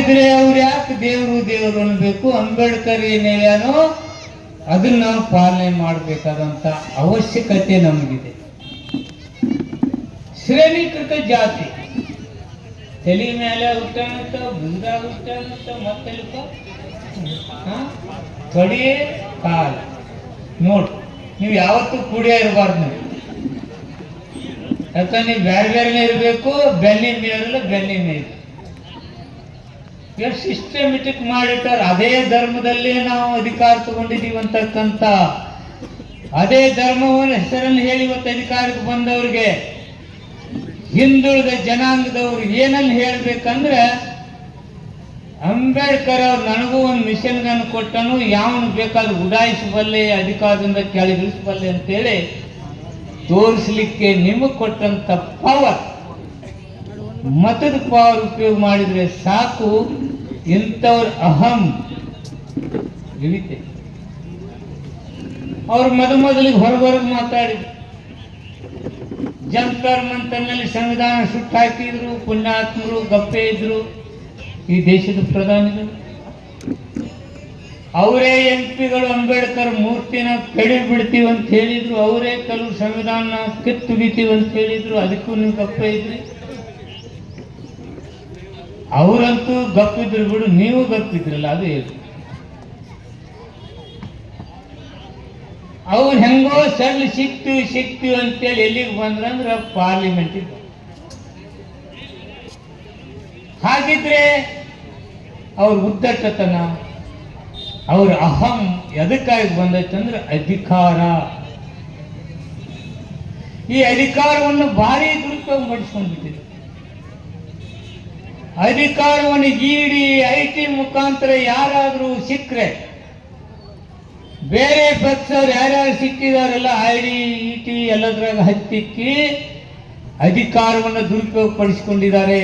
ಹಾಗಿದ್ರೆ ಅವ್ರು ಯಾಕೆ ದೇವರು ಅನ್ಬೇಕು? ಅಂಬೇಡ್ಕರ್ ಏನೇನೋ ಅದನ್ನ ನಾವು ಪಾಲನೆ ಮಾಡಬೇಕಾದಂತ ಅವಶ್ಯಕತೆ ನಮಗಿದೆ. ಶ್ರೇಣೀಕೃತ ಜಾತಿ ತಲೆ ಮೇಲೆ ಹುಟ್ಟಾನಂತ, ಬುದ್ಧಾಗ ಹುಟ್ಟಾನಂತ, ಮತ್ತೆಲ್ಪ ತೊಡಿ ಕಾಲ ನೋಡ್ರಿ. ನೀವು ಯಾವತ್ತೂ ಕೂಡಿಯ ಇರಬಾರ್ದು. ನೀವು ಯಾಕಂದ್ರೆ ನೀವು ಬೇರೆ ಬೇರೆನೇ ಇರಬೇಕು. ಬೆನ್ನಿ ಮೇರಲ್ಲ, ಬೆನ್ನಿ ಮೇರು ಎಷ್ಟು ಸಿಸ್ಟಮೆಟಿಕ್ ಮಾಡಿಟ್ಟಾರ. ಅದೇ ಧರ್ಮದಲ್ಲೇ ನಾವು ಅಧಿಕಾರ ತಗೊಂಡಿದ್ದೀವಿ ಅಂತಕ್ಕಂಥ ಅದೇ ಧರ್ಮವನ್ನು ಹೆಸರನ್ನು ಹೇಳಿ ಇವತ್ತು ಅಧಿಕಾರಕ್ಕೆ ಬಂದವ್ರಿಗೆ ಹಿಂದುಳಿದ ಜನಾಂಗದವ್ರು ಏನನ್ನು ಹೇಳ್ಬೇಕಂದ್ರೆ, ಅಂಬೇಡ್ಕರ್ ಅವ್ರು ನನಗೂ ಒಂದು ಮಿಷನ್ ಗನ್ ಕೊಟ್ಟನು, ಯಾವನು ಬೇಕಾದ್ರೂ ಉಡಾಯಿಸಬಲ್ಲೆ, ಅಧಿಕಾರದಿಂದ ಕೆಳಗಿಳಿಸಬಲ್ಲೆ ಅಂತೇಳಿ ತೋರಿಸ್ಲಿಕ್ಕೆ ನಿಮಗೆ ಕೊಟ್ಟಂತ ಪವರ್, ಮತದ ಪವರ್ ಉಪಯೋಗ ಮಾಡಿದ್ರೆ ಸಾಕು. ಇಂಥವ್ರ ಅಹಂ ಇಳಿತೆ. ಅವ್ರು ಮೊದಲಿಗೆ ಹೊರಗೆ ಮಾತಾಡಿದ್ರು. ಜಂತರ್ ಮಂತರ್ನಲ್ಲಿ ಸಂವಿಧಾನ ಸುಟ್ಟು ಹಾಕಿದ್ರು. ಪುಣ್ಯಾತ್ಮರು ಗಪ್ಪೆ ಇದ್ರು ಈ ದೇಶದ ಪ್ರಧಾನಿಗಳು. ಅವರೇ ಎಂಪಿಗಳು ಅಂಬೇಡ್ಕರ್ ಮೂರ್ತಿನ ಕಡಿ ಬಿಡ್ತೀವಿ ಅಂತ ಹೇಳಿದ್ರು. ಅವರೇ ಕೆಲವು ಸಂವಿಧಾನ ಕಿತ್ತುಗಿತೀವಿ ಅಂತ ಹೇಳಿದ್ರು. ಅದಕ್ಕೂ ನೀವು ಗಪ್ಪೆ ಇದ್ರಿ. ಅವರಂತೂ ಗಪ್ಪಿದ್ರು ಬಿಡು, ನೀವು ಗಪ್ಪಿದ್ರಲ್ಲ, ಅದು ಹೇಳಿ. ಅವ್ರು ಹೆಂಗೋ ಸಡ್ಲು ಸಿಕ್ತೀವಿ ಅಂತೇಳಿ ಎಲ್ಲಿಗೆ ಬಂದ್ರಂದ್ರೆ ಪಾರ್ಲಿಮೆಂಟಿಗೆ. ಹಾಗಿದ್ರೆ ಅವ್ರ ಉದ್ದಟತನ, ಅವ್ರ ಅಹಂ ಎದಕ್ಕಾಗಿ ಬಂದೈತಂದ್ರೆ ಅಧಿಕಾರ. ಈ ಅಧಿಕಾರವನ್ನು ಭಾರಿ ದುರುಪಯೋಗ ಪಡಿಸ್ಕೊಂಡ್ಬಿಟ್ಟಿದೆ. ಅಧಿಕಾರವನ್ನು ಇಡಿ IT ಮುಖಾಂತರ ಯಾರಾದರೂ ಸಿಕ್ಕರೆ, ಬೇರೆ ಪಕ್ಷವ್ರು ಯಾರ್ಯಾರು ಸಿಕ್ಕಿದಾರೆಲ್ಲ ID ET ಎಲ್ಲದ್ರಾಗ ಹತ್ತಿಕ್ಕಿ ಅಧಿಕಾರವನ್ನು ದುರುಪಯೋಗ ಪಡಿಸಿಕೊಂಡಿದ್ದಾರೆ.